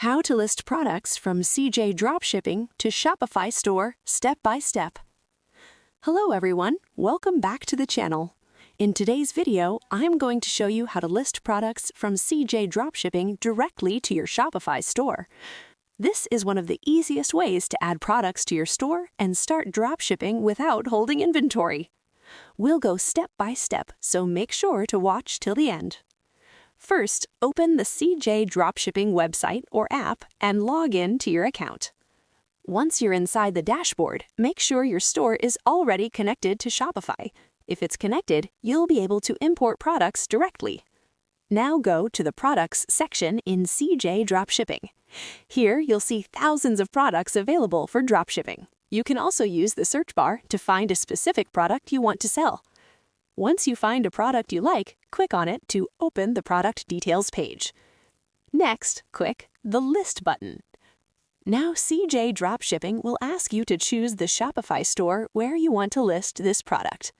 How to list products from CJ Dropshipping to Shopify store step by step. Hello everyone, welcome back to the channel. In today's video, I'm going to show you how to list products from CJ Dropshipping directly to your Shopify store. This is one of the easiest ways to add products to your store and start dropshipping without holding inventory. We'll go step by step, so make sure to watch till the end. First, open the CJ Dropshipping website or app and log in to your account. Once you're inside the dashboard, make sure your store is already connected to Shopify. If it's connected, you'll be able to import products directly. Now go to the Products section in CJ Dropshipping. Here, you'll see thousands of products available for dropshipping. You can also use the search bar to find a specific product you want to sell. Once you find a product you like, click on it to open the product details page. Next, click the List button. Now CJ Dropshipping will ask you to choose the Shopify store where you want to list this product.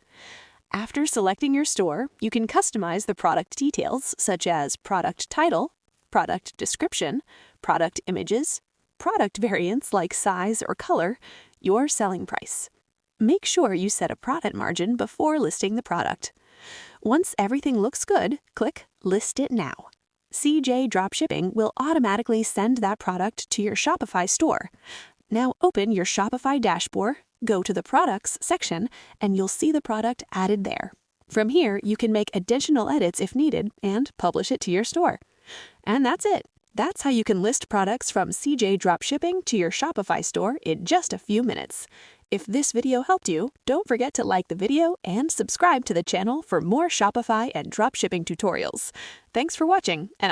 After selecting your store, you can customize the product details such as product title, product description, product images, product variants like size or color, your selling price. Make sure you set a profit margin before listing the product. Once everything looks good, click List It Now. CJ Dropshipping will automatically send that product to your Shopify store. Now open your Shopify dashboard, go to the Products section, and you'll see the product added there. From here, you can make additional edits if needed and publish it to your store. And that's it. That's how you can list products from CJ Dropshipping to your Shopify store in just a few minutes. If this video helped you, don't forget to like the video and subscribe to the channel for more Shopify and dropshipping tutorials. Thanks for watching, and